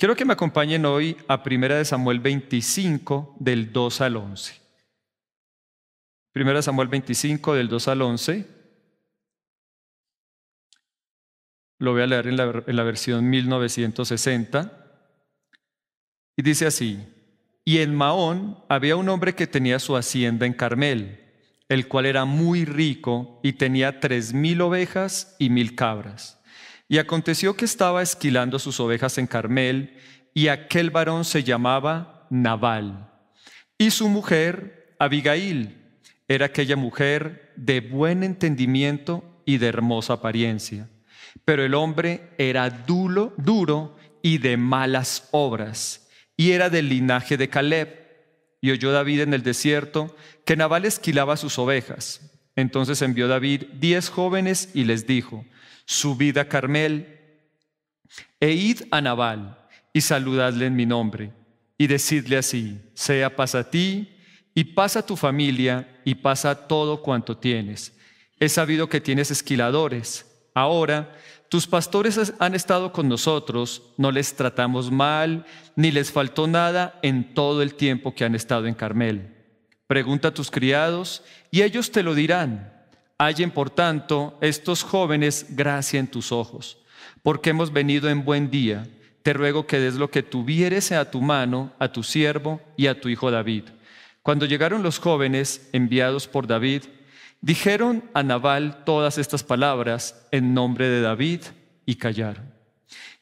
Quiero que me acompañen hoy a 1 Samuel 25, del 2 al 11. 1 Samuel 25, del 2 al 11. Lo voy a leer en la versión 1960. Y dice así: Y en Maón había un hombre que tenía su hacienda en Carmel, el cual era muy rico y tenía 3,000 ovejas y 1,000 cabras. Y aconteció que estaba esquilando sus ovejas en Carmel, y aquel varón se llamaba Nabal. Y su mujer, Abigail, era aquella mujer de buen entendimiento y de hermosa apariencia. Pero el hombre era duro y de malas obras, y era del linaje de Caleb. Y oyó David en el desierto que Nabal esquilaba sus ovejas. Entonces envió David 10 jóvenes y les dijo: Subid a Carmel e id a Nabal y saludadle en mi nombre, y decidle así: sea paz a ti, y paz a tu familia, y paz a todo cuanto tienes. He sabido que tienes esquiladores. Ahora tus pastores han estado con nosotros, no les tratamos mal, ni les faltó nada en todo el tiempo que han estado en Carmel. Pregunta a tus criados, y ellos te lo dirán. Hallen, por tanto, estos jóvenes gracia en tus ojos, porque hemos venido en buen día. Te ruego que des lo que tuvieres a tu mano a tu siervo y a tu hijo David. Cuando llegaron los jóvenes enviados por David, dijeron a Nabal todas estas palabras en nombre de David y callaron.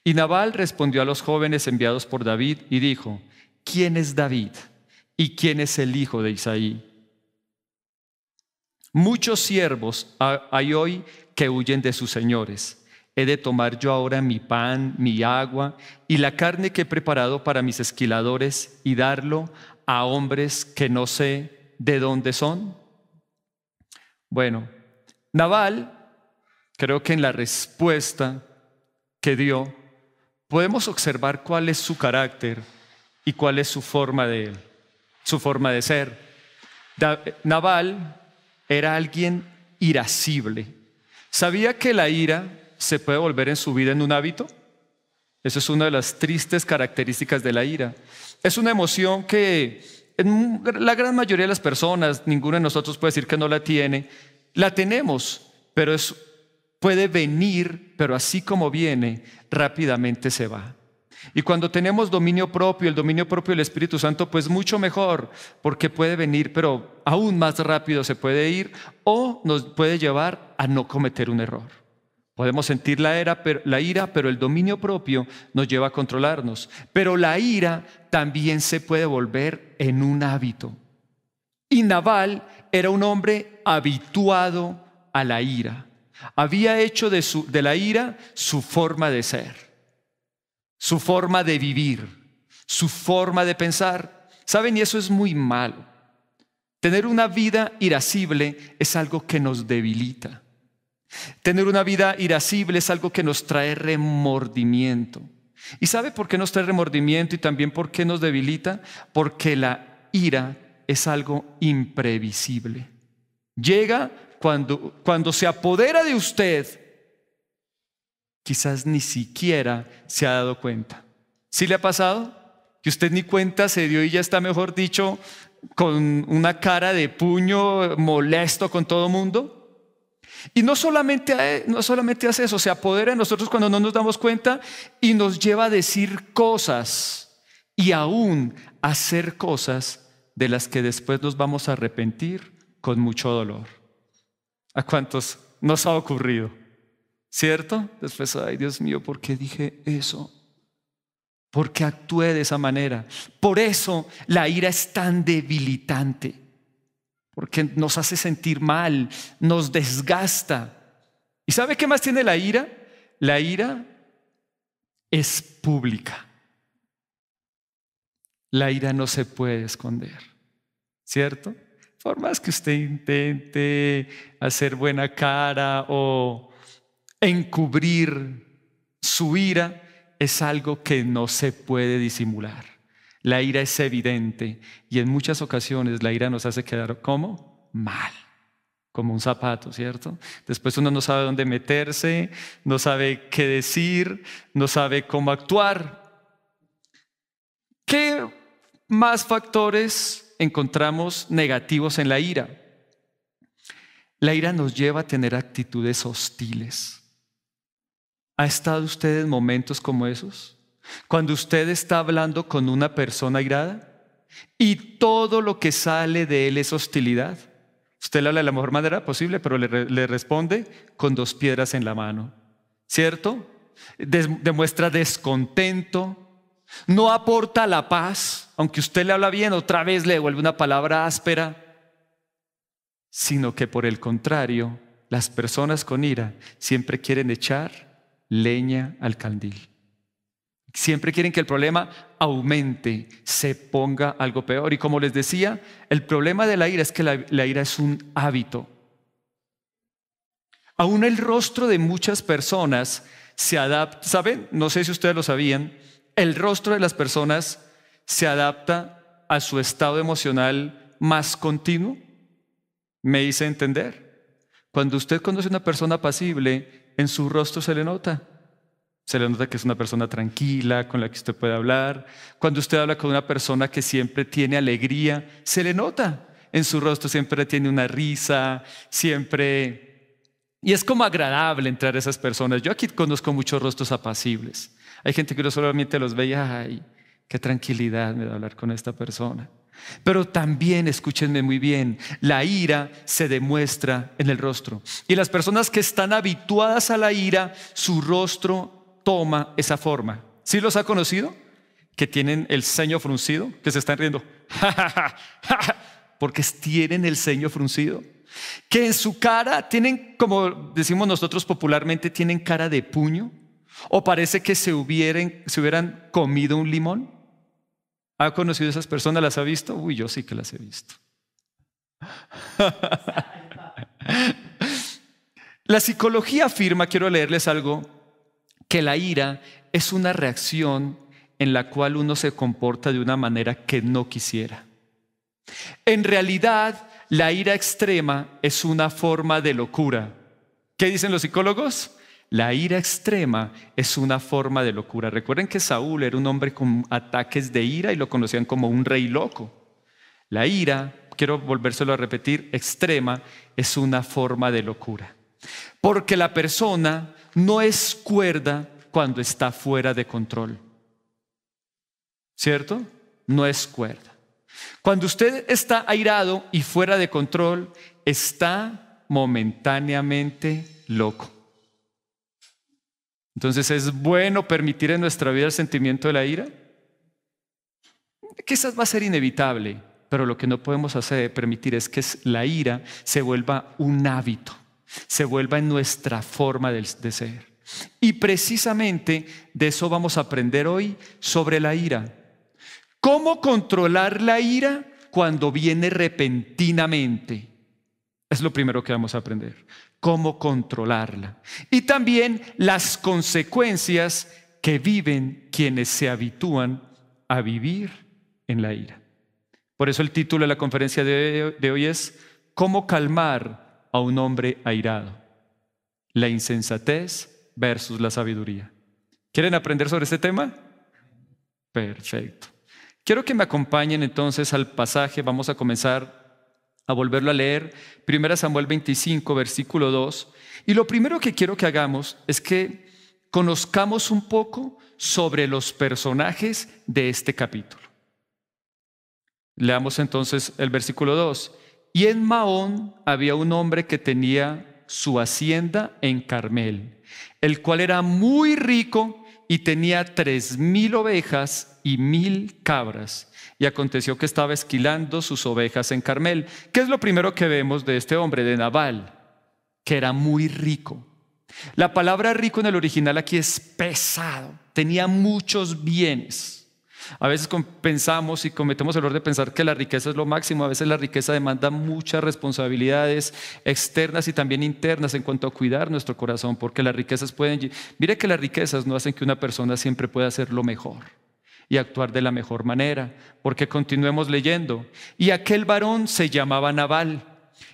Y Nabal respondió a los jóvenes enviados por David y dijo: ¿Quién es David y quién es el hijo de Isaí? Muchos siervos hay hoy que huyen de sus señores. ¿He de tomar yo ahora mi pan, mi agua y la carne que he preparado para mis esquiladores y darlo a hombres que no sé de dónde son? Bueno, Nabal, creo que en la respuesta que dio, podemos observar cuál es su carácter y cuál es su forma de ser. Nabal era alguien irascible. ¿Sabía que la ira se puede volver en su vida en un hábito? Eso es una de las tristes características de la ira. Es una emoción que en la gran mayoría de las personas, ninguno de nosotros puede decir que no la tiene. La tenemos, pero puede venir, pero así como viene, rápidamente se va. Y cuando tenemos dominio propio, el dominio propio del Espíritu Santo, pues mucho mejor, porque puede venir, pero aún más rápido se puede ir, o nos puede llevar a no cometer un error. Podemos sentir la ira, pero el dominio propio nos lleva a controlarnos. Pero la ira también se puede volver en un hábito. Y Nabal era un hombre habituado a la ira. Había hecho de la ira su forma de ser, su forma de vivir, su forma de pensar. ¿Saben? Y eso es muy malo. Tener una vida irascible es algo que nos debilita. Tener una vida irascible es algo que nos trae remordimiento. ¿Y sabe por qué nos trae remordimiento y también por qué nos debilita? Porque la ira es algo imprevisible. Llega cuando se apodera de usted, quizás ni siquiera se ha dado cuenta. ¿Sí le ha pasado? Que usted ni cuenta se dio y ya está, mejor dicho, con una cara de puño, molesto con todo mundo. Y no solamente hace eso, se apodera de nosotros cuando no nos damos cuenta y nos lleva a decir cosas y aún a hacer cosas de las que después nos vamos a arrepentir con mucho dolor. ¿A cuántos nos ha ocurrido? ¿Cierto? Después, ay Dios mío, ¿por qué dije eso? ¿Por qué actué de esa manera? Por eso la ira es tan debilitante. Porque nos hace sentir mal, nos desgasta. ¿Y sabe qué más tiene la ira? La ira es pública. La ira no se puede esconder, ¿cierto? Por más que usted intente hacer buena cara o encubrir su ira, es algo que no se puede disimular. La ira es evidente y en muchas ocasiones la ira nos hace quedar ¿cómo? Mal, como un zapato, ¿cierto? Después uno no sabe dónde meterse, no sabe qué decir, no sabe cómo actuar. ¿Qué más factores encontramos negativos en la ira? La ira nos lleva a tener actitudes hostiles. ¿Ha estado usted en momentos como esos? Cuando usted está hablando con una persona airada y todo lo que sale de él es hostilidad. Usted le habla de la mejor manera posible, pero le responde con 2 piedras en la mano. ¿Cierto? Demuestra descontento, no aporta la paz, aunque usted le habla bien, otra vez le devuelve una palabra áspera, sino que por el contrario, las personas con ira siempre quieren echar leña al candil. Siempre quieren que el problema aumente, se ponga algo peor. Y como les decía, el problema de la ira es que la ira es un hábito. Aún el rostro de muchas personas se adapta, ¿saben? No sé si ustedes lo sabían, el rostro de las personas se adapta a su estado emocional más continuo. ¿Me hice entender? Cuando usted conoce a una persona apacible, en su rostro se le nota. Se le nota que es una persona tranquila, con la que usted puede hablar. Cuando usted habla con una persona que siempre tiene alegría, se le nota. En su rostro siempre tiene una risa, siempre... Y es como agradable entrar a esas personas. Yo aquí conozco muchos rostros apacibles. Hay gente que uno solamente los ve y ¡ay, qué tranquilidad me da hablar con esta persona! Pero también, escúchenme muy bien, la ira se demuestra en el rostro. Y las personas que están habituadas a la ira, su rostro toma esa forma. ¿Sí los ha conocido? Que tienen el ceño fruncido, que se están riendo. Porque tienen el ceño fruncido. Que en su cara tienen, como decimos nosotros popularmente, tienen cara de puño. O parece que se hubieran comido un limón. ¿Ha conocido a esas personas? ¿Las ha visto? Uy, yo sí que las he visto. La psicología afirma, quiero leerles algo, que la ira es una reacción en la cual uno se comporta de una manera que no quisiera. En realidad, la ira extrema es una forma de locura. ¿Qué dicen los psicólogos? La ira extrema es una forma de locura. Recuerden que Saúl era un hombre con ataques de ira y lo conocían como un rey loco. La ira, quiero volvérselo a repetir, extrema es una forma de locura. Porque la persona no es cuerda cuando está fuera de control. ¿Cierto? No es cuerda. Cuando usted está airado y fuera de control, está momentáneamente loco. Entonces, ¿es bueno permitir en nuestra vida el sentimiento de la ira? Quizás va a ser inevitable, pero lo que no podemos permitir es que la ira se vuelva un hábito, se vuelva en nuestra forma de ser. Y precisamente de eso vamos a aprender hoy sobre la ira. ¿Cómo controlar la ira cuando viene repentinamente? Es lo primero que vamos a aprender. Cómo controlarla. Y también las consecuencias que viven quienes se habitúan a vivir en la ira. Por eso el título de la conferencia de hoy es ¿Cómo calmar a un hombre airado? La insensatez versus la sabiduría. ¿Quieren aprender sobre este tema? Perfecto. Quiero que me acompañen entonces al pasaje. Vamos a comenzar a volverlo a leer. 1 Samuel 25, versículo 2. Y lo primero que quiero que hagamos es que conozcamos un poco sobre los personajes de este capítulo. Leamos entonces el versículo 2. Y en Maón había un hombre que tenía su hacienda en Carmel, el cual era muy rico y tenía 3,000 ovejas y 1,000 cabras. Y aconteció que estaba esquilando sus ovejas en Carmel. ¿Qué es lo primero que vemos de este hombre, de Nabal? Que era muy rico. La palabra rico en el original aquí es pesado. Tenía muchos bienes. A veces pensamos y cometemos el error de pensar que la riqueza es lo máximo. A veces la riqueza demanda muchas responsabilidades externas y también internas en cuanto a cuidar nuestro corazón, porque las riquezas mire que las riquezas no hacen que una persona siempre pueda hacer lo mejor y actuar de la mejor manera, porque continuemos leyendo. Y aquel varón se llamaba Nabal,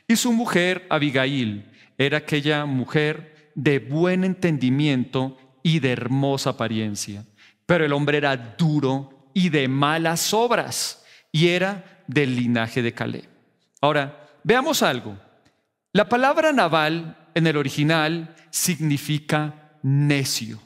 y su mujer Abigail era aquella mujer de buen entendimiento y de hermosa apariencia. Pero el hombre era duro y de malas obras, y era del linaje de Caleb. Ahora, veamos algo. La palabra Nabal en el original significa necio.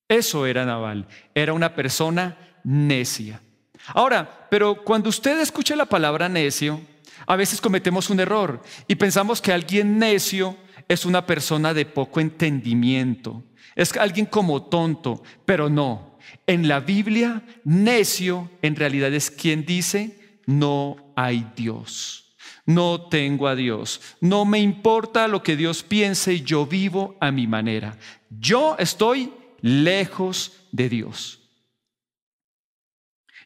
Eso era Nabal, era una persona necia. Ahora, pero cuando usted escucha la palabra necio, a veces cometemos un error y pensamos que alguien necio es una persona de poco entendimiento, es alguien como tonto, pero no. En la Biblia, necio en realidad es quien dice: no hay Dios, no tengo a Dios, no me importa lo que Dios piense, yo vivo a mi manera. Yo estoy lejos de Dios.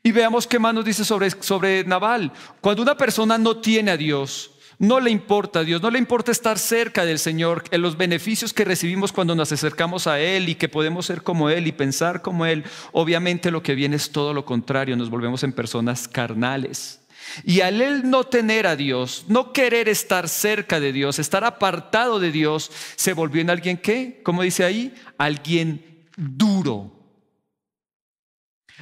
Y veamos qué más nos dice sobre Nabal. Cuando una persona no tiene a Dios, no le importa a Dios, no le importa estar cerca del Señor, en los beneficios que recibimos cuando nos acercamos a Él y que podemos ser como Él y pensar como Él, obviamente lo que viene es todo lo contrario, nos volvemos en personas carnales. Y al él no tener a Dios, no querer estar cerca de Dios, estar apartado de Dios, se volvió en alguien que, como dice ahí, alguien duro.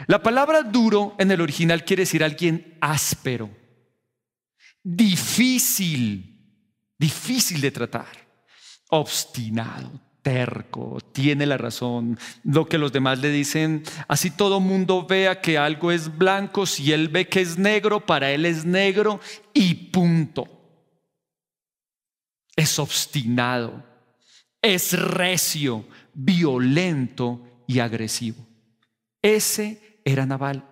La palabra duro en el original quiere decir alguien áspero, difícil de tratar, obstinado, terco, tiene la razón, lo que los demás le dicen, así todo mundo vea que algo es blanco, si él ve que es negro, para él es negro y punto. Es obstinado, es recio, violento y agresivo. Ese era Nabal.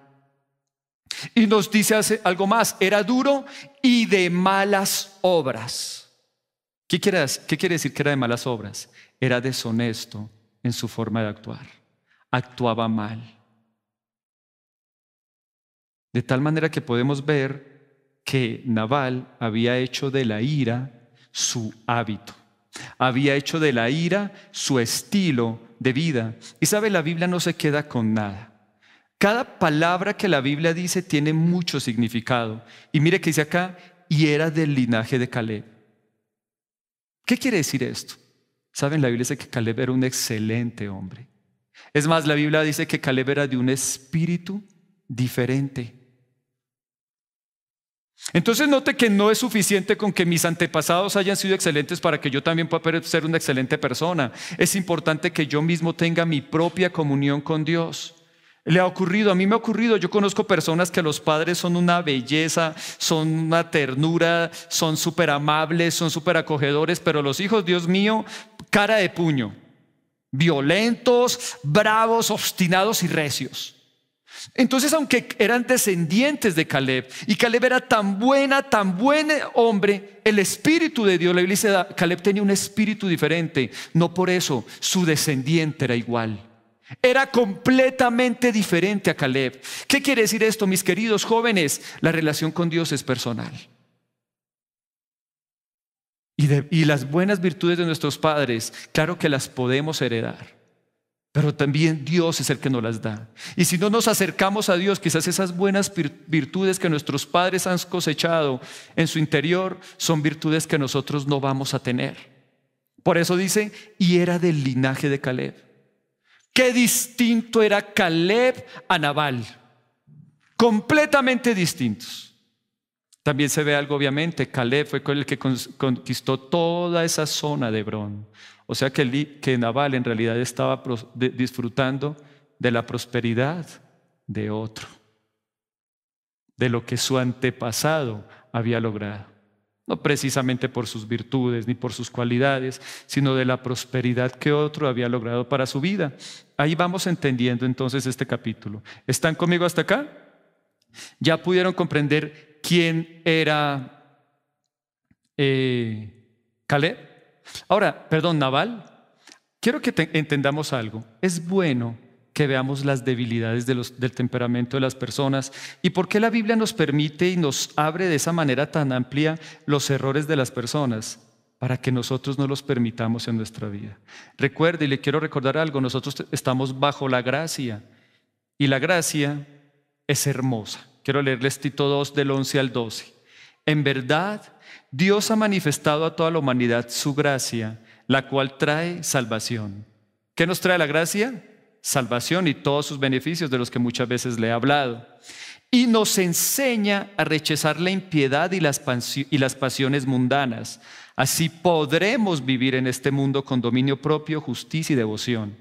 Y nos dice algo más, era duro y de malas obras. ¿Qué quiere decir que era de malas obras? Era deshonesto en su forma de actuar. Actuaba mal. De tal manera que podemos ver que Nabal había hecho de la ira su hábito. Había hecho de la ira su estilo de vida. Y sabe, la Biblia no se queda con nada. Cada palabra que la Biblia dice tiene mucho significado. Y mire que dice acá, y era del linaje de Caleb. ¿Qué quiere decir esto? Saben, la Biblia dice que Caleb era un excelente hombre. Es más, la Biblia dice que Caleb era de un espíritu diferente. Entonces note que no es suficiente con que mis antepasados hayan sido excelentes para que yo también pueda ser una excelente persona. Es importante que yo mismo tenga mi propia comunión con Dios. Le ha ocurrido, a mí me ha ocurrido, yo conozco personas que los padres son una belleza, son una ternura, son súper amables, son súper acogedores, pero los hijos, Dios mío, cara de puño, violentos, bravos, obstinados y recios. Entonces, aunque eran descendientes de Caleb, y Caleb era tan buen hombre, el espíritu de Dios, la Biblia dice, Caleb tenía un espíritu diferente, no por eso su descendiente era igual. Era completamente diferente a Caleb. ¿Qué quiere decir esto, mis queridos jóvenes? La relación con Dios es personal. Y las buenas virtudes de nuestros padres, claro que las podemos heredar, pero también Dios es el que nos las da. Y si no nos acercamos a Dios, quizás esas buenas virtudes que nuestros padres han cosechado en su interior son virtudes que nosotros no vamos a tener. Por eso dice, y era del linaje de Caleb. Qué distinto era Caleb a Nabal. Completamente distintos. También se ve algo, obviamente, Caleb fue el que conquistó toda esa zona de Hebrón. O sea que Nabal en realidad estaba disfrutando de la prosperidad de otro, de lo que su antepasado había logrado. No precisamente por sus virtudes ni por sus cualidades, sino de la prosperidad que otro había logrado para su vida. Ahí vamos entendiendo entonces este capítulo. ¿Están conmigo hasta acá? ¿Ya pudieron comprender quién era Caleb? Ahora, Nabal. Quiero que entendamos algo. Es bueno que veamos las debilidades del temperamento de las personas y por qué la Biblia nos permite y nos abre de esa manera tan amplia los errores de las personas, para que nosotros no los permitamos en nuestra vida. Recuerde, y le quiero recordar algo, nosotros estamos bajo la gracia y la gracia es hermosa. Quiero leerles Tito 2 del 11 al 12. En verdad, Dios ha manifestado a toda la humanidad su gracia, la cual trae salvación. ¿Qué nos trae la gracia? salvación y todos sus beneficios de los que muchas veces le he hablado. Y nos enseña a rechazar la impiedad y las pasiones mundanas. Así podremos vivir en este mundo con dominio propio, justicia y devoción.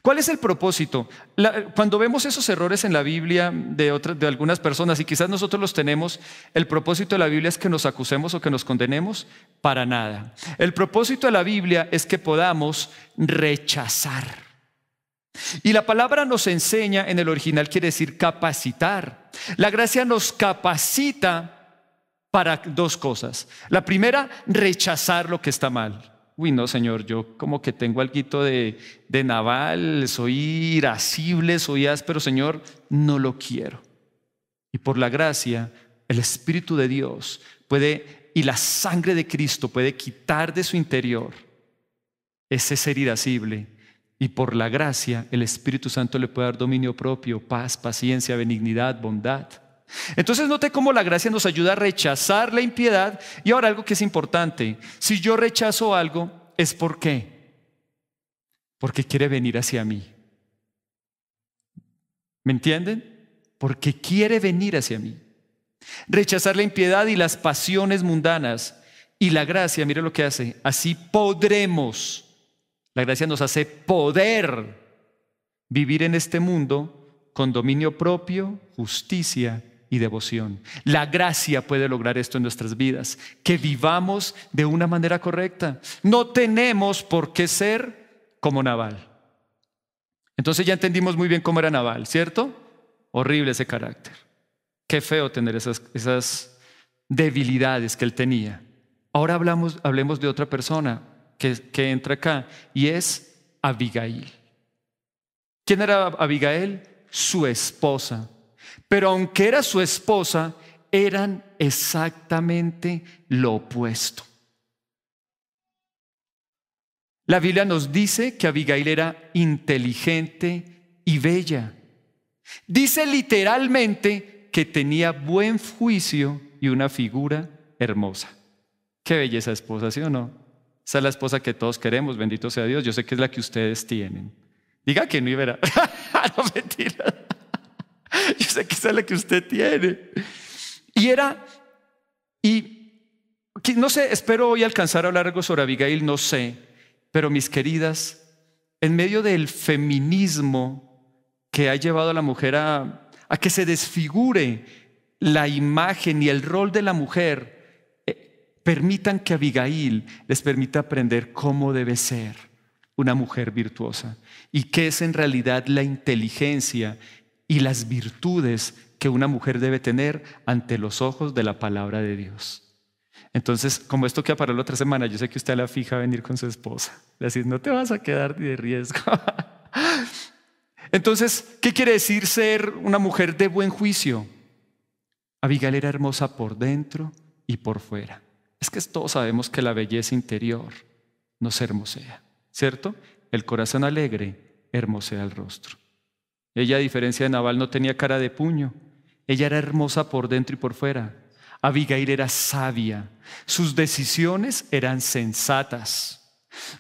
¿Cuál es el propósito? Cuando vemos esos errores en la Biblia de algunas personas, y quizás nosotros los tenemos, el propósito de la Biblia es que nos acusemos o que nos condenemos, para nada. El propósito de la Biblia es que podamos rechazar. Y la palabra nos enseña, en el original quiere decir capacitar. La gracia nos capacita para dos cosas. La primera, rechazar lo que está mal. Uy, no, Señor, yo como que tengo alguito de Nabal, soy irascible, soy áspero, Señor, no lo quiero. Y por la gracia, el Espíritu de Dios puede, y la sangre de Cristo puede quitar de su interior ese ser irascible. Y por la gracia, el Espíritu Santo le puede dar dominio propio, paz, paciencia, benignidad, bondad. Entonces note cómo la gracia nos ayuda a rechazar la impiedad. Y ahora algo que es importante, si yo rechazo algo, ¿es por qué? Porque quiere venir hacia mí. ¿Me entienden? Porque quiere venir hacia mí. Rechazar la impiedad y las pasiones mundanas. Y la gracia, mire lo que hace, así podremos. La gracia nos hace poder vivir en este mundo con dominio propio, justicia y devoción. La gracia puede lograr esto en nuestras vidas, que vivamos de una manera correcta. No tenemos por qué ser como Nabal. Entonces ya entendimos muy bien cómo era Nabal, ¿cierto? Horrible ese carácter. Qué feo tener esas debilidades que él tenía. Ahora hablemos de otra persona que entra acá, y es Abigail. ¿Quién era Abigail? Su esposa. Pero aunque era su esposa, eran exactamente lo opuesto. La Biblia nos dice que Abigail era inteligente y bella. Dice literalmente que tenía buen juicio y una figura hermosa. Qué belleza esposa, ¿sí o no? Esa es la esposa que todos queremos, bendito sea Dios. Yo sé que es la que ustedes tienen. Diga que no y verá. No, mentira. Yo sé que esa es la que usted tiene. Y no sé, espero hoy alcanzar a hablar algo sobre Abigail, no sé. Pero mis queridas, en medio del feminismo que ha llevado a la mujer a que se desfigure la imagen y el rol de la mujer, permitan que Abigail les permita aprender cómo debe ser una mujer virtuosa y qué es en realidad la inteligencia y las virtudes que una mujer debe tener ante los ojos de la palabra de Dios. Entonces, como esto queda para la otra semana, yo sé que usted la fija a venir con su esposa. Le decís, no te vas a quedar ni de riesgo. Entonces, ¿qué quiere decir ser una mujer de buen juicio? Abigail era hermosa por dentro y por fuera. Es que todos sabemos que la belleza interior nos hermosea, ¿cierto? El corazón alegre hermosea el rostro. Ella, a diferencia de Nabal, no tenía cara de puño. Ella era hermosa por dentro y por fuera. Abigail era sabia. Sus decisiones eran sensatas.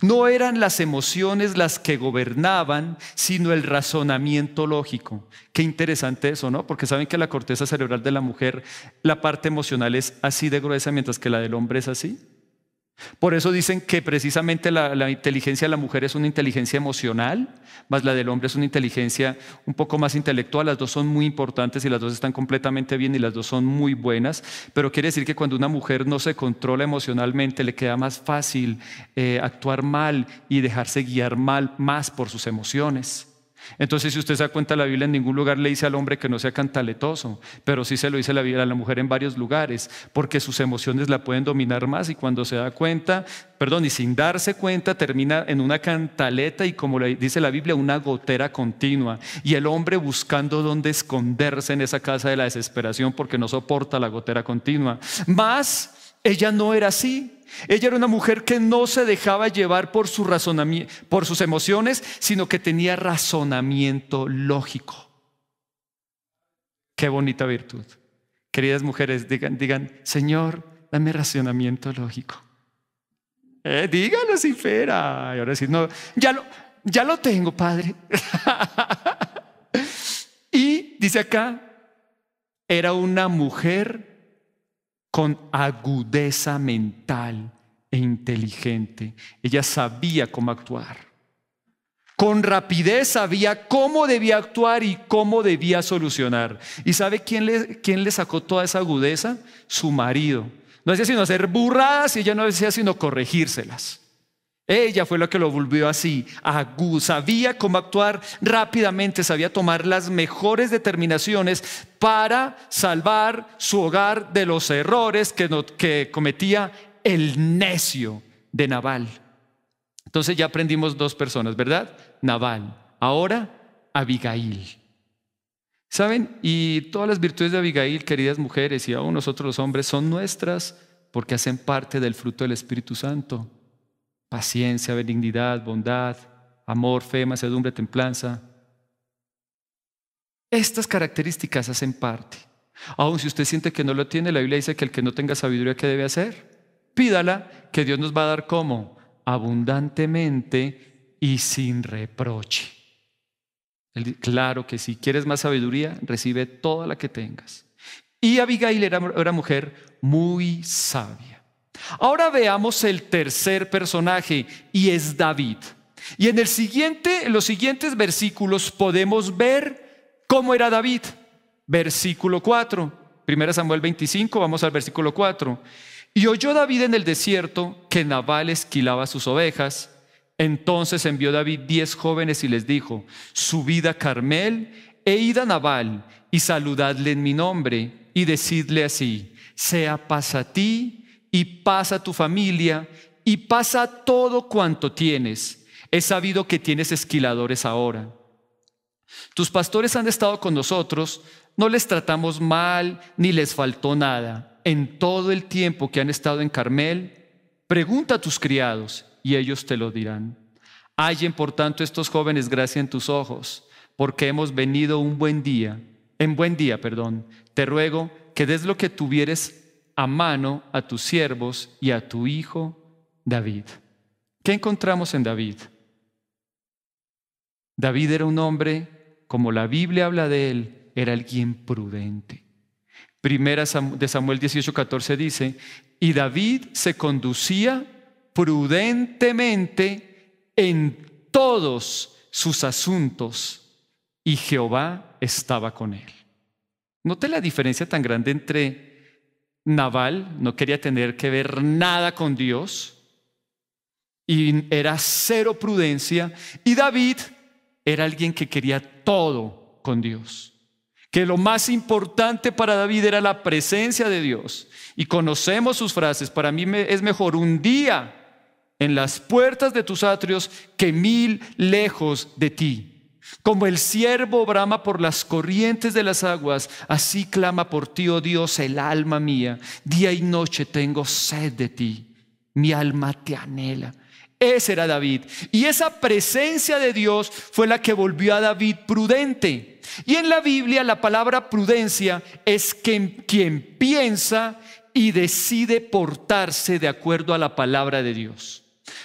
No eran las emociones las que gobernaban, sino el razonamiento lógico. Qué interesante eso, ¿no? Porque saben que la corteza cerebral de la mujer, la parte emocional es así de gruesa, mientras que la del hombre es así. Por eso dicen que precisamente la inteligencia de la mujer es una inteligencia emocional, más la del hombre es una inteligencia un poco más intelectual. Las dos son muy importantes y las dos están completamente bien y las dos son muy buenas, pero quiere decir que cuando una mujer no se controla emocionalmente, le queda más fácil actuar mal y dejarse guiar más por sus emociones. Entonces, si usted se da cuenta, la Biblia en ningún lugar le dice al hombre que no sea cantaletoso, pero sí se lo dice la Biblia a la mujer en varios lugares, porque sus emociones la pueden dominar más y cuando se da cuenta, y sin darse cuenta, termina en una cantaleta y, como le dice la Biblia, una gotera continua. Y el hombre buscando dónde esconderse en esa casa de la desesperación porque no soporta la gotera continua. Mas ella no era así. Ella era una mujer que no se dejaba llevar por su razonamiento, por sus emociones, sino que tenía razonamiento lógico. Qué bonita virtud. Queridas mujeres, digan, Señor, dame razonamiento lógico. Díganlo sin pera. Y ahora sí, no, ya lo tengo, padre. Y dice acá, era una mujer con agudeza mental e inteligente. Ella sabía cómo actuar. Con rapidez sabía cómo debía actuar y cómo debía solucionar. ¿Y sabe quién le sacó toda esa agudeza? Su marido. No hacía sino hacer burradas y ella no hacía sino corregírselas. Ella fue la que lo volvió así, agudo. Sabía cómo actuar rápidamente, sabía tomar las mejores determinaciones para salvar su hogar de los errores que cometía el necio de Nabal. Entonces ya aprendimos dos personas, ¿verdad? Nabal. Ahora, Abigail. ¿Saben? Y todas las virtudes de Abigail, queridas mujeres, y aún nosotros los hombres, son nuestras porque hacen parte del fruto del Espíritu Santo. Paciencia, benignidad, bondad, amor, fe, mansedumbre, templanza. Estas características hacen parte. Aún si usted siente que no lo tiene, la Biblia dice que el que no tenga sabiduría, ¿qué debe hacer? Pídala, que Dios nos va a dar ¿cómo? Abundantemente y sin reproche. Claro que si quieres más sabiduría, recibe toda la que tengas. Y Abigail era mujer muy sabia. Ahora veamos el tercer personaje, y es David. Y en los siguientes versículos podemos ver cómo era David. Versículo 4, 1 Samuel 25, vamos al versículo 4. Y oyó David en el desierto que Nabal esquilaba sus ovejas. Entonces envió David 10 jóvenes y les dijo: subid a Carmel e id a Nabal y saludadle en mi nombre y decidle así: sea paz a ti y paz a tu familia y paz a todo cuanto tienes. He sabido que tienes esquiladores ahora. Tus pastores han estado con nosotros, no les tratamos mal ni les faltó nada. En todo el tiempo que han estado en Carmel, pregunta a tus criados y ellos te lo dirán. Hallen por tanto estos jóvenes gracia en tus ojos, porque hemos venido en buen día. Te ruego que des lo que tuvieres a mano a tus siervos y a tu hijo David. ¿Qué encontramos en David? David era un hombre, como la Biblia habla de él, era alguien prudente. Primera de Samuel 18:14 dice: y David se conducía prudentemente en todos sus asuntos, y Jehová estaba con él. Note la diferencia tan grande entre Nabal, no quería tener que ver nada con Dios, y era cero prudencia, y David era alguien que quería todo con Dios. Que lo más importante para David era la presencia de Dios. Y conocemos sus frases: para mí es mejor un día en las puertas de tus atrios que 1000 lejos de ti. Como el ciervo brama por las corrientes de las aguas, así clama por ti, oh Dios, el alma mía. Día y noche tengo sed de ti, mi alma te anhela. Ese era David. Y esa presencia de Dios fue la que volvió a David prudente. Y en la Biblia la palabra prudencia es quien piensa y decide portarse de acuerdo a la palabra de Dios.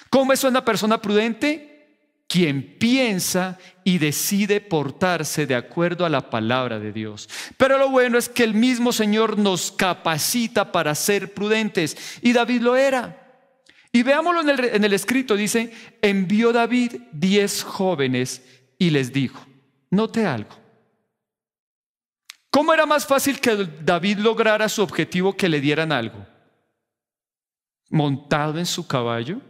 ¿Cómo es una persona prudente? Quien piensa y decide portarse de acuerdo a la palabra de Dios. Pero lo bueno es que el mismo Señor nos capacita para ser prudentes, y David lo era. Y veámoslo en el escrito, dice: envió David 10 jóvenes y les dijo. Note algo. ¿Cómo era más fácil que David lograra su objetivo que le dieran algo? Montado en su caballo,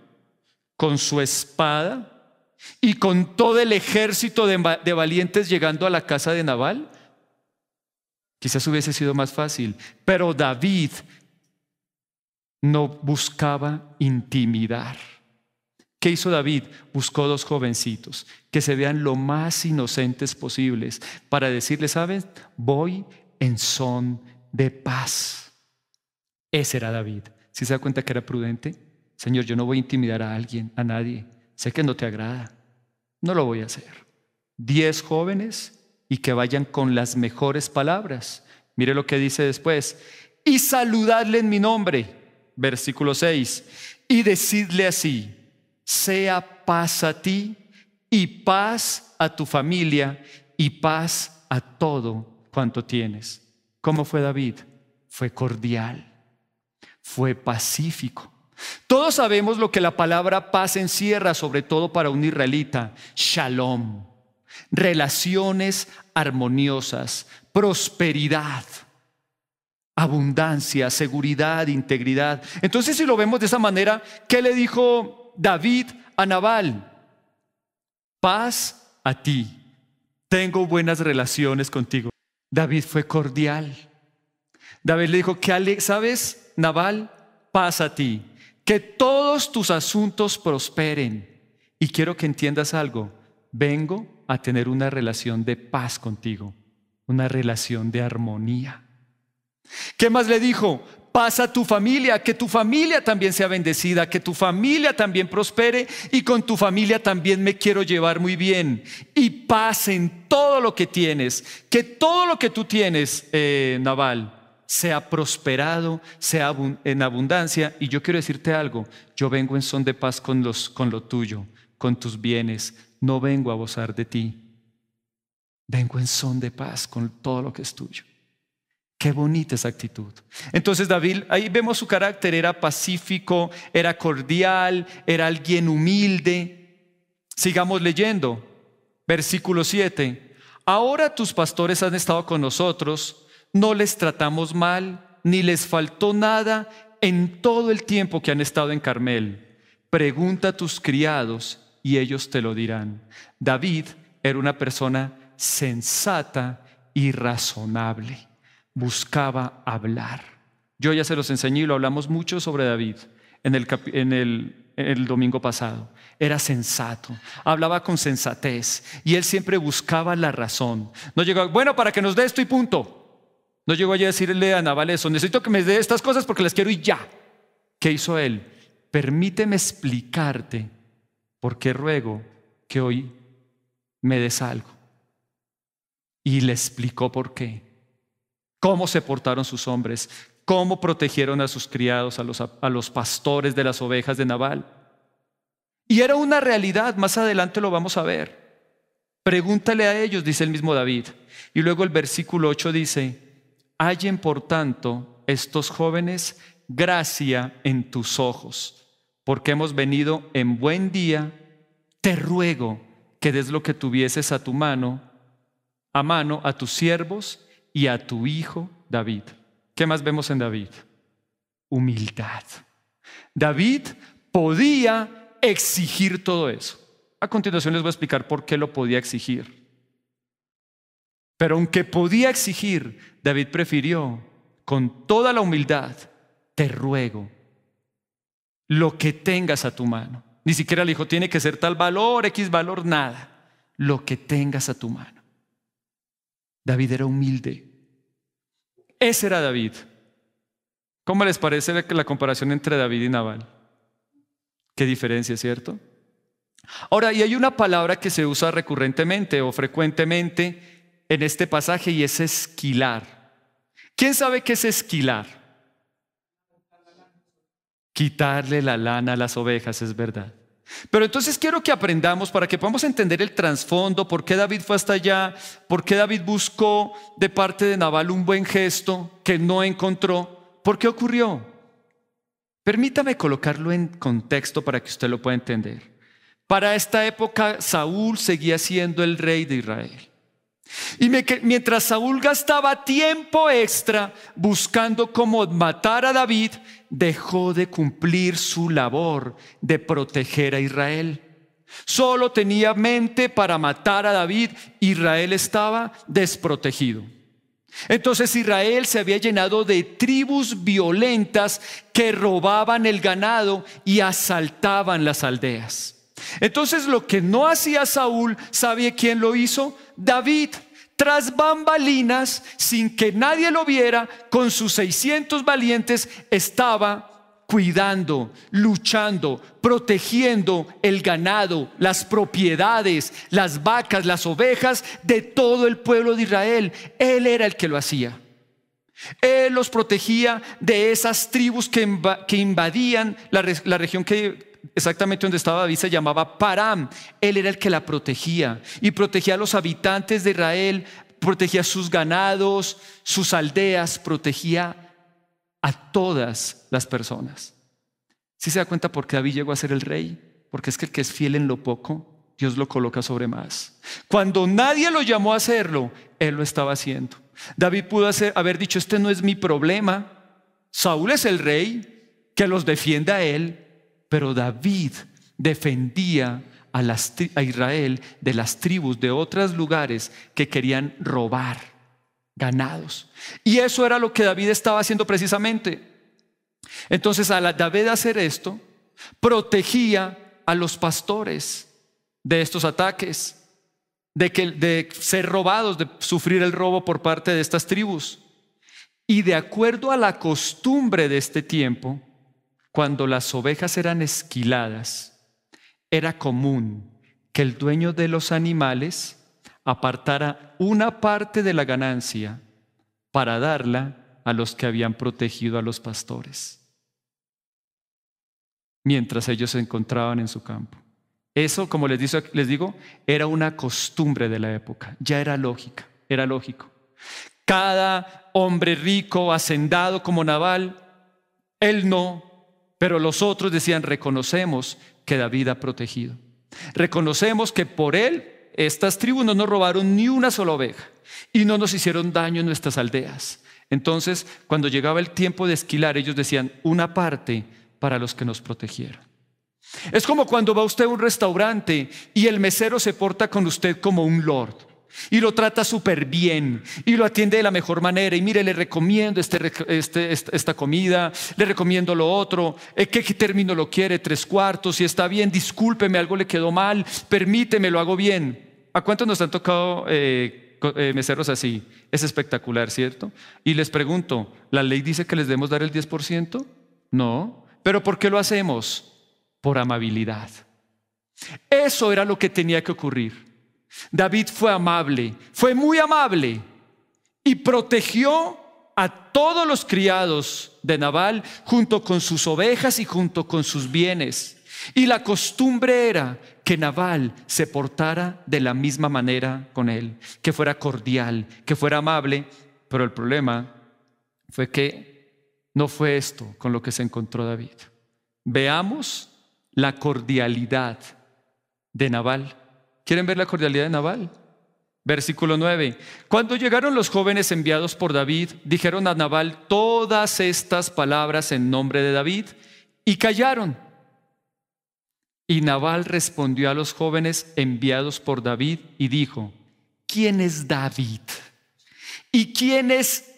con su espada y con todo el ejército de valientes llegando a la casa de Nabal. Quizás hubiese sido más fácil, pero David no buscaba intimidar. ¿Qué hizo David? Buscó 2 jovencitos que se vean lo más inocentes posibles para decirles: ¿saben? Voy en son de paz. Ese era David. ¿Sí se da cuenta que era prudente? Señor, yo no voy a intimidar a alguien, a nadie. Sé que no te agrada. No lo voy a hacer. 10 jóvenes y que vayan con las mejores palabras. Mire lo que dice después: y saludadle en mi nombre. Versículo 6, y decidle así: sea paz a ti y paz a tu familia y paz a todo cuanto tienes. ¿Cómo fue David? Fue cordial, fue pacífico. Todos sabemos lo que la palabra paz encierra, sobre todo para un israelita: shalom, relaciones armoniosas, prosperidad, abundancia, seguridad, integridad. Entonces, si lo vemos de esa manera, ¿qué le dijo David a Nabal? Paz a ti, tengo buenas relaciones contigo. David fue cordial. David le dijo: ¿sabes, Nabal? Paz a ti, que todos tus asuntos prosperen. Y quiero que entiendas algo: vengo a tener una relación de paz contigo, una relación de armonía. ¿Qué más le dijo? Paz a tu familia, que tu familia también sea bendecida, que tu familia también prospere, y con tu familia también me quiero llevar muy bien. Y paz en todo lo que tienes, que todo lo que tú tienes, Nabal, sea prosperado, sea en abundancia. Y yo quiero decirte algo: yo vengo en son de paz con lo tuyo, con tus bienes. No vengo a abusar de ti. Vengo en son de paz con todo lo que es tuyo. Qué bonita esa actitud. Entonces David, ahí vemos su carácter: era pacífico, era cordial, era alguien humilde. Sigamos leyendo. Versículo 7. Ahora tus pastores han estado con nosotros, no les tratamos mal, ni les faltó nada en todo el tiempo que han estado en Carmel. Pregunta a tus criados y ellos te lo dirán. David era una persona sensata y razonable. Buscaba hablar. Yo ya se los enseñé y lo hablamos mucho sobre David en el domingo pasado. Era sensato, hablaba con sensatez y él siempre buscaba la razón. No llegó: bueno, para que nos dé esto y punto. No llegó allí a decirle a Nabal eso: necesito que me dé estas cosas porque las quiero y ya. ¿Qué hizo él? Permíteme explicarte por qué ruego que hoy me des algo. Y le explicó por qué. Cómo se portaron sus hombres, cómo protegieron a sus criados, a los pastores de las ovejas de Nabal. Y era una realidad, más adelante lo vamos a ver. Pregúntale a ellos, dice el mismo David. Y luego el versículo 8 dice: hallen por tanto estos jóvenes gracia en tus ojos, porque hemos venido en buen día. Te ruego que des lo que tuvieses a mano a tus siervos y a tu hijo David. ¿Qué más vemos en David? Humildad. David podía exigir todo eso. A continuación les voy a explicar por qué lo podía exigir. Pero aunque podía exigir, David prefirió, con toda la humildad: te ruego lo que tengas a tu mano. Ni siquiera le dijo: tiene que ser tal valor, X valor, nada. Lo que tengas a tu mano. David era humilde. Ese era David. ¿Cómo les parece la comparación entre David y Nabal? Qué diferencia, ¿cierto? Ahora, y hay una palabra que se usa recurrentemente o frecuentemente en este pasaje, y es esquilar. ¿Quién sabe qué es esquilar? Quitarle la lana a las ovejas, es verdad. Pero entonces quiero que aprendamos, para que podamos entender el trasfondo, por qué David fue hasta allá, por qué David buscó de parte de Nabal un buen gesto que no encontró. ¿Por qué ocurrió? Permítame colocarlo en contexto para que usted lo pueda entender. Para esta época, Saúl seguía siendo el rey de Israel. Y mientras Saúl gastaba tiempo extra buscando cómo matar a David, dejó de cumplir su labor de proteger a Israel. Solo tenía mente para matar a David. Israel estaba desprotegido. Entonces Israel se había llenado de tribus violentas que robaban el ganado y asaltaban las aldeas. Entonces lo que no hacía Saúl, ¿sabe quién lo hizo? David. Tras bambalinas, sin que nadie lo viera, con sus 600 valientes, estaba cuidando, luchando, protegiendo el ganado, las propiedades, las vacas, las ovejas de todo el pueblo de Israel. Él era el que lo hacía. Él los protegía de esas tribus que invadían la región que exactamente donde estaba David se llamaba Param. Él era el que la protegía y protegía a los habitantes de Israel, protegía sus ganados, sus aldeas, protegía a todas las personas. ¿Sí se da cuenta por qué David llegó a ser el rey? Porque es que el que es fiel en lo poco, Dios lo coloca sobre más. Cuando nadie lo llamó a hacerlo, él lo estaba haciendo. David pudo haber dicho: este no es mi problema. Saúl es el rey, que los defiende a él. Pero David defendía a Israel de las tribus de otros lugares que querían robar ganados. Y eso era lo que David estaba haciendo precisamente. Entonces, al David hacer esto, protegía a los pastores de estos ataques, de ser robados, de sufrir el robo por parte de estas tribus. Y de acuerdo a la costumbre de este tiempo, cuando las ovejas eran esquiladas, era común que el dueño de los animales apartara una parte de la ganancia para darla a los que habían protegido a los pastores, mientras ellos se encontraban en su campo. Eso, como les digo, era una costumbre de la época, ya era lógico. Cada hombre rico, hacendado como Nabal, él no, pero los otros decían: reconocemos que David ha protegido. Reconocemos que por él estas tribus no nos robaron ni una sola oveja y no nos hicieron daño en nuestras aldeas. Entonces, cuando llegaba el tiempo de esquilar, ellos decían: una parte para los que nos protegieron. Es como cuando va usted a un restaurante y el mesero se porta con usted como un lord y lo trata súper bien y lo atiende de la mejor manera. Y mire, le recomiendo esta comida, le recomiendo lo otro, ¿qué término lo quiere? 3/4, si está bien, discúlpeme, algo le quedó mal, permíteme, lo hago bien. ¿A cuántos nos han tocado meseros así? Es espectacular, ¿cierto? Y les pregunto, ¿la ley dice que les debemos dar el 10%? No. ¿Pero por qué lo hacemos? Por amabilidad. Eso era lo que tenía que ocurrir. David fue amable, fue muy amable y protegió a todos los criados de Nabal junto con sus ovejas y junto con sus bienes. Y la costumbre era que Nabal se portara de la misma manera con él, que fuera cordial, que fuera amable. Pero el problema fue que no fue esto con lo que se encontró David. Veamos la cordialidad de Nabal. ¿Quieren ver la cordialidad de Nabal? Versículo 9. Cuando llegaron los jóvenes enviados por David, dijeron a Nabal todas estas palabras en nombre de David y callaron. Y Nabal respondió a los jóvenes enviados por David y dijo: ¿quién es David? ¿Y quién es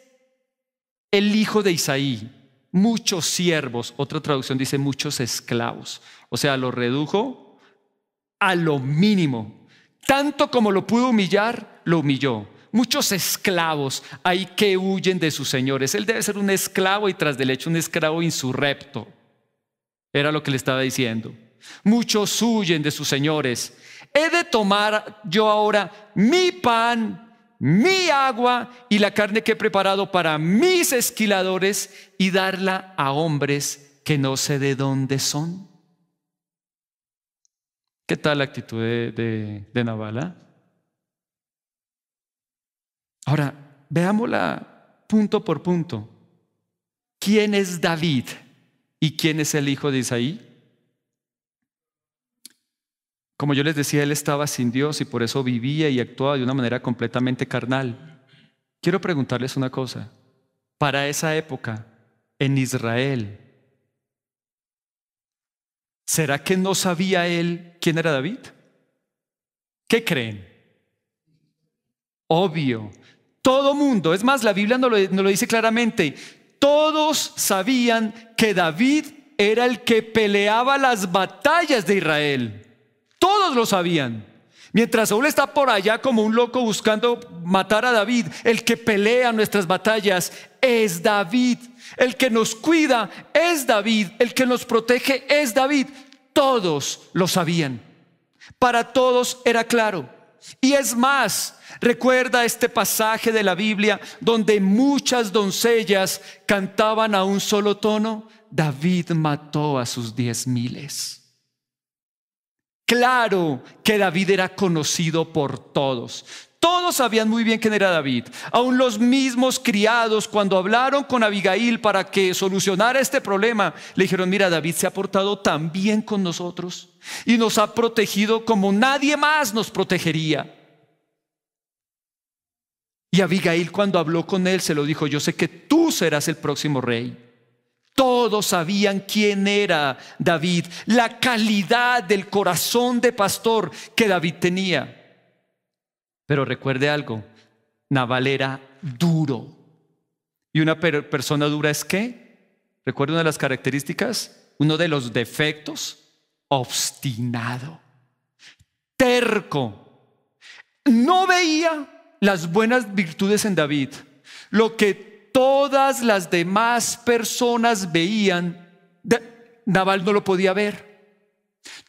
el hijo de Isaí? Muchos siervos, otra traducción dice muchos esclavos. O sea, lo redujo a lo mínimo. Tanto como lo pudo humillar, lo humilló. Muchos esclavos hay que huyen de sus señores. Él debe ser un esclavo y tras del hecho un esclavo insurrecto. Era lo que le estaba diciendo. Muchos huyen de sus señores. He de tomar yo ahora mi pan, mi agua y la carne que he preparado para mis esquiladores y darla a hombres que no sé de dónde son. ¿Qué tal la actitud de Nabal? Ahora, veámosla punto por punto. ¿Quién es David y quién es el hijo de Isaí? Como yo les decía, él estaba sin Dios y por eso vivía y actuaba de una manera completamente carnal. Quiero preguntarles una cosa. Para esa época, en Israel, ¿será que no sabía él quién era David? ¿Qué creen? Obvio. Todo mundo, es más, la Biblia nos lo dice claramente. Todos sabían que David era el que peleaba las batallas de Israel. Todos lo sabían. Mientras Saúl está por allá como un loco buscando matar a David, el que pelea nuestras batallas es David. El que nos cuida es David. El que nos protege es David. Todos lo sabían. Para todos era claro. Y es más, recuerda este pasaje de la Biblia donde muchas doncellas cantaban a un solo tono. David mató a sus 10,000. Claro que David era conocido por todos. Todos sabían muy bien quién era David. Aún los mismos criados, cuando hablaron con Abigail para que solucionara este problema, le dijeron: mira, David se ha portado tan bien con nosotros y nos ha protegido como nadie más nos protegería. Y Abigail, cuando habló con él, se lo dijo: yo sé que tú serás el próximo rey. Todos sabían quién era David, la calidad del corazón de pastor que David tenía. Pero recuerde algo, Nabal era duro. ¿Y una persona dura es qué? ¿Recuerda una de las características? Uno de los defectos: obstinado, terco. No veía las buenas virtudes en David, lo que todas las demás personas veían, Nabal no lo podía ver.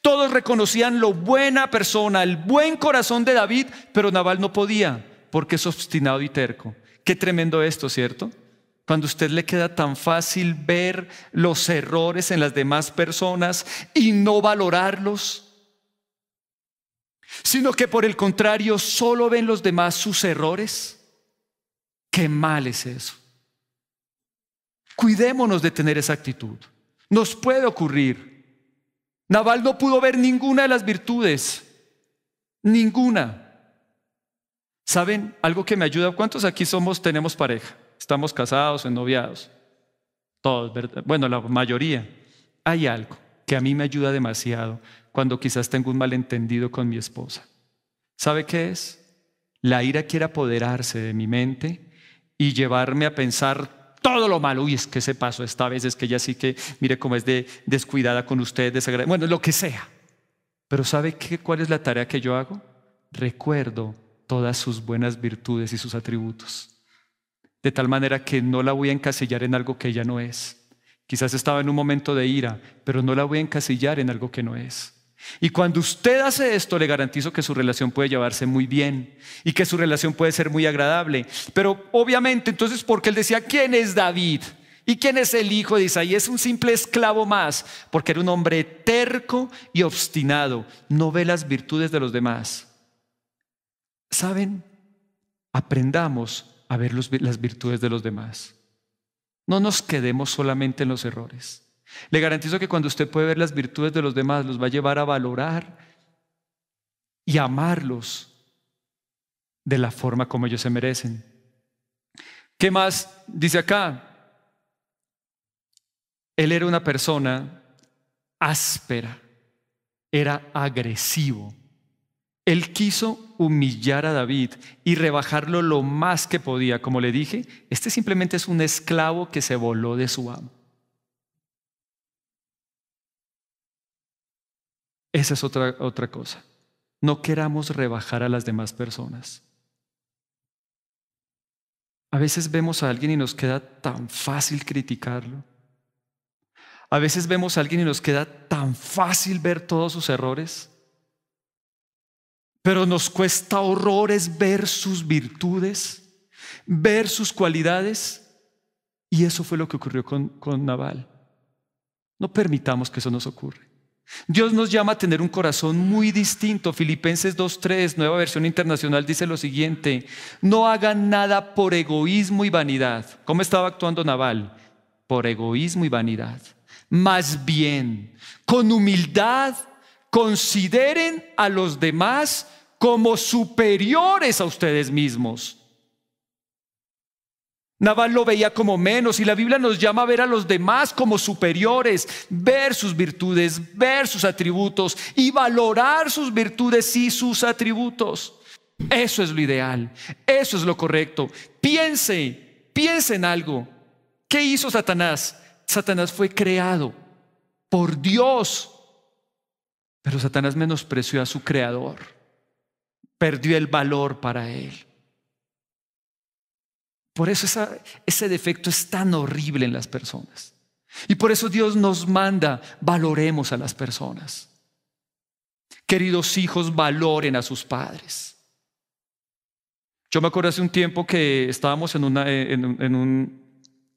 Todos reconocían lo buena persona, el buen corazón de David, pero Nabal no podía, porque es obstinado y terco. Qué tremendo esto, ¿cierto? Cuando a usted le queda tan fácil ver los errores en las demás personas y no valorarlos, sino que por el contrario solo ven los demás sus errores. Qué mal es eso. Cuidémonos de tener esa actitud. Nos puede ocurrir. Nabal no pudo ver ninguna de las virtudes, ninguna. ¿Saben algo que me ayuda? ¿Cuántos aquí tenemos pareja? ¿Estamos casados o ennoviados? Todos, ¿verdad? Bueno, la mayoría. Hay algo que a mí me ayuda demasiado cuando quizás tengo un malentendido con mi esposa. ¿Sabe qué es? La ira quiere apoderarse de mi mente y llevarme a pensar todo lo malo. Uy, es que se pasó esta vez, es que ella sí que, mire cómo es de descuidada con usted, desagradable. Bueno, lo que sea. Pero ¿sabe cuál es la tarea que yo hago? Recuerdo todas sus buenas virtudes y sus atributos, de tal manera que no la voy a encasillar en algo que ella no es. Quizás estaba en un momento de ira, pero no la voy a encasillar en algo que no es. Y cuando usted hace esto, le garantizo que su relación puede llevarse muy bien y que su relación puede ser muy agradable. Pero obviamente, entonces, porque él decía: ¿quién es David? ¿Y quién es el hijo de Isaí? Es un simple esclavo más, porque era un hombre terco y obstinado. No ve las virtudes de los demás. ¿Saben? Aprendamos a ver las virtudes de los demás. No nos quedemos solamente en los errores. Le garantizo que cuando usted puede ver las virtudes de los demás, los va a llevar a valorar y amarlos de la forma como ellos se merecen. ¿Qué más dice acá? Él era una persona áspera, era agresivo. Él quiso humillar a David y rebajarlo lo más que podía. Como le dije, este simplemente es un esclavo que se voló de su amo. Esa es otra cosa. No queramos rebajar a las demás personas. A veces vemos a alguien y nos queda tan fácil criticarlo. A veces vemos a alguien y nos queda tan fácil ver todos sus errores. Pero nos cuesta horrores ver sus virtudes, ver sus cualidades. Y eso fue lo que ocurrió con Nabal. No permitamos que eso nos ocurra. Dios nos llama a tener un corazón muy distinto. Filipenses 2:3, Nueva Versión Internacional, dice lo siguiente: no hagan nada por egoísmo y vanidad. ¿Cómo estaba actuando Nabal? Por egoísmo y vanidad. Más bien, con humildad, consideren a los demás como superiores a ustedes mismos. Nabal lo veía como menos, y la Biblia nos llama a ver a los demás como superiores, ver sus virtudes, ver sus atributos y valorar sus virtudes y sus atributos. Eso es lo ideal, eso es lo correcto. Piense en algo. ¿Qué hizo Satanás? Satanás fue creado por Dios, pero Satanás menospreció a su creador, perdió el valor para él. Por eso ese defecto es tan horrible en las personas. Y por eso Dios nos manda: valoremos a las personas. Queridos hijos, valoren a sus padres. Yo me acuerdo hace un tiempo que estábamos en un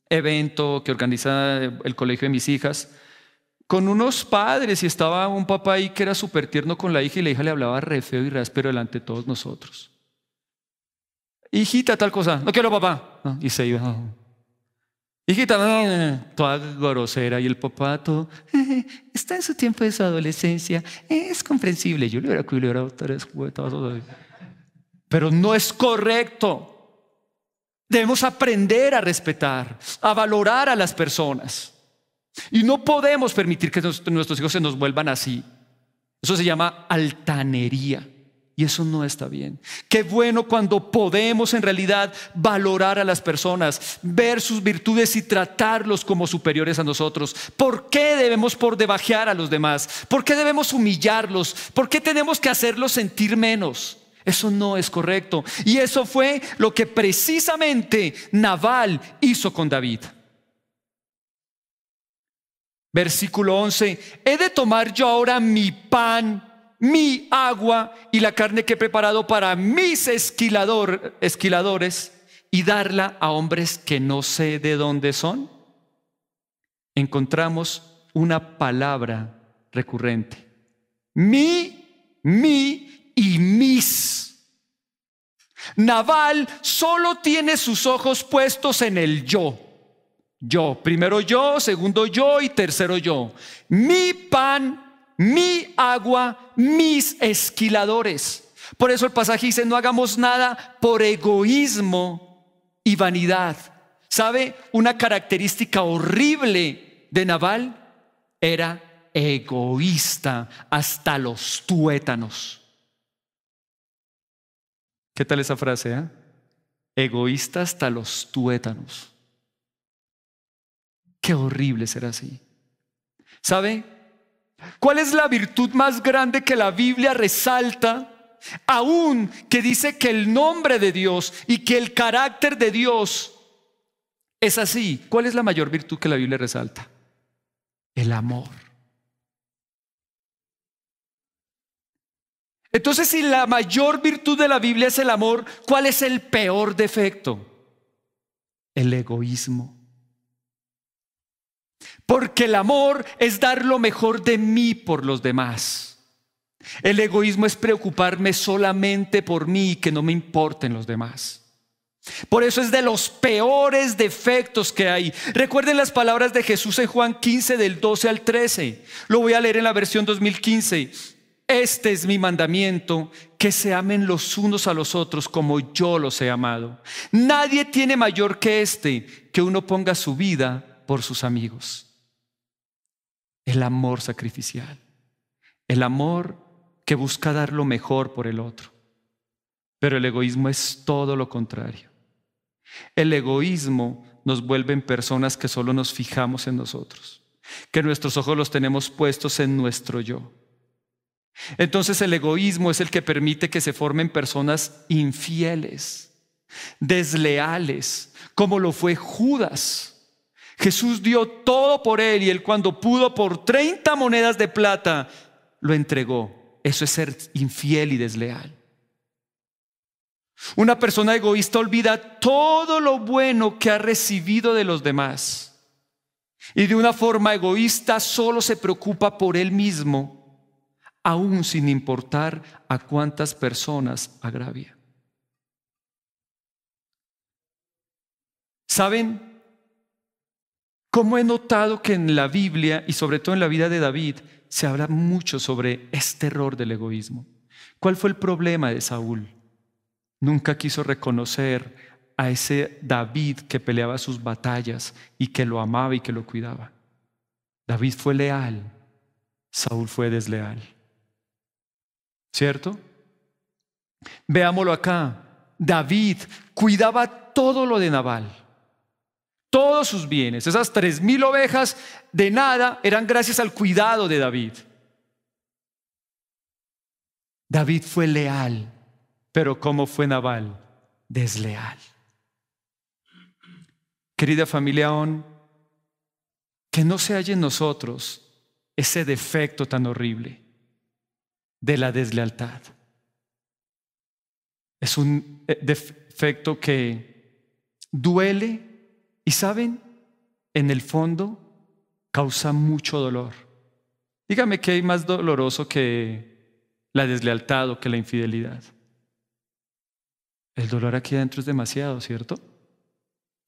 evento que organiza el colegio de mis hijas, con unos padres y estaba un papá ahí que era súper tierno con la hija y la hija le hablaba re feo y re áspero delante de todos nosotros. Hijita, tal cosa, no quiero papá. No, y se iba. Hijita, toda grosera y el papá todo, está en su tiempo de su adolescencia, es comprensible. Yo le hubiera cuidado 3 juguetazos. Pero no es correcto. Debemos aprender a respetar, a valorar a las personas. Y no podemos permitir que nuestros hijos se nos vuelvan así. Eso se llama altanería. Y eso no está bien. Qué bueno cuando podemos en realidad valorar a las personas, ver sus virtudes y tratarlos como superiores a nosotros. ¿Por qué debemos por debajear a los demás? ¿Por qué debemos humillarlos? ¿Por qué tenemos que hacerlos sentir menos? Eso no es correcto. Y eso fue lo que precisamente Nabal hizo con David. Versículo 11: ¿he de tomar yo ahora mi pan, mi agua y la carne que he preparado para mis esquiladores y darla a hombres que no sé de dónde son? Encontramos una palabra recurrente: mi y mis. Nabal solo tiene sus ojos puestos en el yo. Yo, primero yo, segundo yo y tercero yo. Mi pan, mi agua, mis esquiladores. Por eso el pasaje dice: no hagamos nada por egoísmo y vanidad. ¿Sabe? Una característica horrible de Nabal era egoísta hasta los tuétanos. ¿Qué tal esa frase? Egoísta hasta los tuétanos. Qué horrible ser así. ¿Sabe? ¿Cuál es la virtud más grande que la Biblia resalta? Aún que dice que el nombre de Dios y que el carácter de Dios es así. ¿Cuál es la mayor virtud que la Biblia resalta? El amor. Entonces, si la mayor virtud de la Biblia es el amor, ¿cuál es el peor defecto? El egoísmo. Porque el amor es dar lo mejor de mí por los demás. El egoísmo es preocuparme solamente por mí y que no me importen los demás. Por eso es de los peores defectos que hay. Recuerden las palabras de Jesús en Juan 15 del 12 al 13. Lo voy a leer en la versión 2015. Este es mi mandamiento, que se amen los unos a los otros como yo los he amado. Nadie tiene mayor que este, que uno ponga su vida por sus amigos. El amor sacrificial, el amor que busca dar lo mejor por el otro. Pero el egoísmo es todo lo contrario. El egoísmo nos vuelve en personas que solo nos fijamos en nosotros, que nuestros ojos los tenemos puestos en nuestro yo. Entonces el egoísmo es el que permite que se formen personas infieles, desleales, como lo fue Judas. Jesús dio todo por él y él, cuando pudo, por 30 monedas de plata, lo entregó. Eso es ser infiel y desleal. Una persona egoísta olvida todo lo bueno que ha recibido de los demás y de una forma egoísta solo se preocupa por él mismo, aún sin importar a cuántas personas agravia. ¿Saben cómo he notado que en la Biblia y sobre todo en la vida de David se habla mucho sobre este error del egoísmo? ¿Cuál fue el problema de Saúl? Nunca quiso reconocer a ese David que peleaba sus batallas y que lo amaba y que lo cuidaba. David fue leal, Saúl fue desleal. ¿Cierto? Veámoslo acá. David cuidaba todo lo de Nabal, todos sus bienes. Esas 3,000 ovejas de nada eran gracias al cuidado de David. David fue leal, pero ¿cómo fue Nabal? Desleal. Querida familia ON, que no se halle en nosotros ese defecto tan horrible de la deslealtad. Es un defecto que duele y, ¿saben? En el fondo causa mucho dolor. Dígame qué hay más doloroso que la deslealtad o que la infidelidad. El dolor aquí adentro es demasiado, ¿cierto?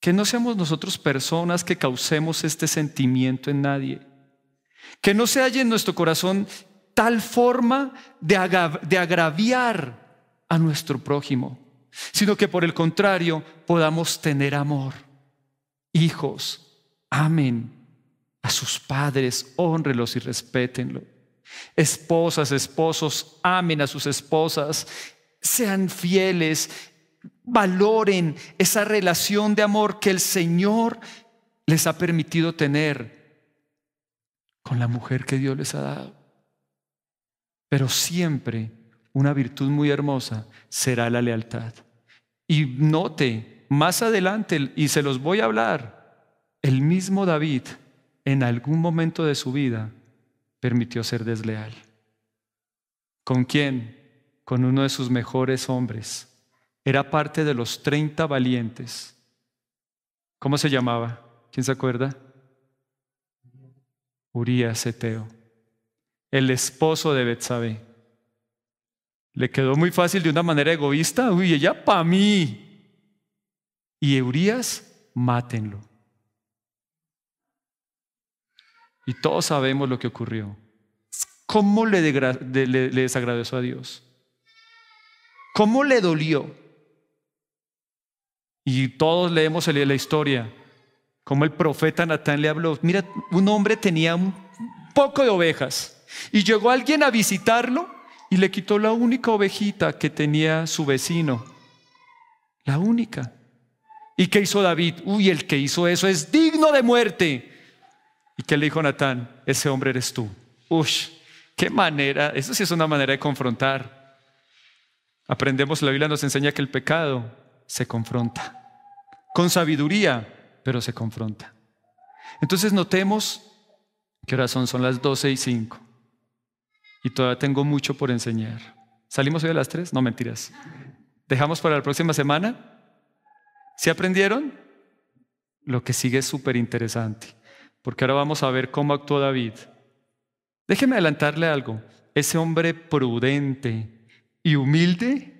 Que no seamos nosotros personas que causemos este sentimiento en nadie. Que no se halle en nuestro corazón tal forma de agraviar a nuestro prójimo, sino que por el contrario podamos tener amor. Hijos, amen a sus padres, hónrenlos y respétenlo. Esposas, esposos, amen a sus esposas, sean fieles, valoren esa relación de amor que el Señor les ha permitido tener con la mujer que Dios les ha dado. Pero siempre una virtud muy hermosa será la lealtad. Y note, más adelante, y se los voy a hablar, el mismo David en algún momento de su vida permitió ser desleal. ¿Con quién? Con uno de sus mejores hombres. Era parte de los 30 valientes. ¿Cómo se llamaba? ¿Quién se acuerda? Urías Eteo, el esposo de Betsabé. Le quedó muy fácil de una manera egoísta. Uy, ella para mí. Y Urías, mátenlo. Y todos sabemos lo que ocurrió. ¿Cómo le desagradó eso a Dios? ¿Cómo le dolió? Y todos leemos la historia, como el profeta Natán le habló. Mira, un hombre tenía un poco de ovejas y llegó alguien a visitarlo y le quitó la única ovejita que tenía su vecino. La única. ¿Y qué hizo David? Uy, el que hizo eso es digno de muerte. ¿Y qué le dijo Natán? Ese hombre eres tú. Uy, qué manera. Eso sí es una manera de confrontar. Aprendemos, la Biblia nos enseña que el pecado se confronta. Con sabiduría, pero se confronta. Entonces notemos ¿qué horas son? Son las 12:05. Y todavía tengo mucho por enseñar. ¿Salimos hoy a las 3? No, mentiras. ¿Dejamos para la próxima semana? ¿Sí aprendieron? Lo que sigue es súper interesante, porque ahora vamos a ver cómo actuó David. Déjeme adelantarle algo. Ese hombre prudente y humilde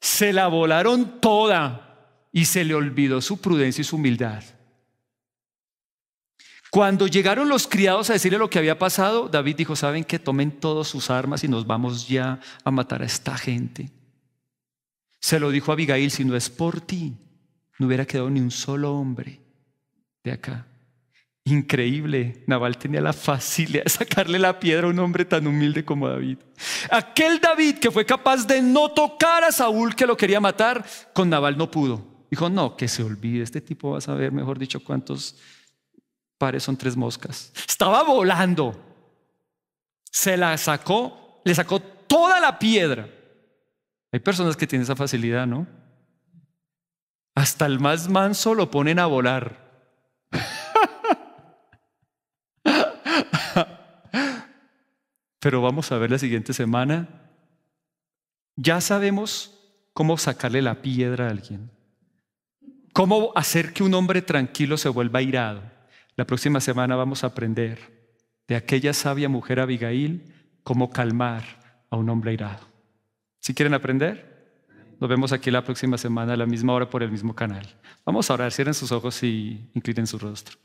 se la volaron toda y se le olvidó su prudencia y su humildad. Cuando llegaron los criados a decirle lo que había pasado, David dijo: ¿saben qué? Tomen todas sus armas y nos vamos ya a matar a esta gente. Se lo dijo a Abigail: si no es por ti, no hubiera quedado ni un solo hombre de acá. Increíble, Nabal tenía la facilidad de sacarle la piedra a un hombre tan humilde como David. Aquel David que fue capaz de no tocar a Saúl, que lo quería matar, con Nabal no pudo. Dijo: no, que se olvide, este tipo va a saber, mejor dicho, cuántos pares son 3 moscas. Estaba volando. Se la sacó, le sacó toda la piedra. Hay personas que tienen esa facilidad, ¿no? Hasta el más manso lo ponen a volar. Pero vamos a ver la siguiente semana. Ya sabemos cómo sacarle la piedra a alguien. Cómo hacer que un hombre tranquilo se vuelva airado. La próxima semana vamos a aprender de aquella sabia mujer Abigail cómo calmar a un hombre airado. ¿Sí quieren aprender? Nos vemos aquí la próxima semana a la misma hora por el mismo canal. Vamos a orar, cierren sus ojos y inclinen su rostro.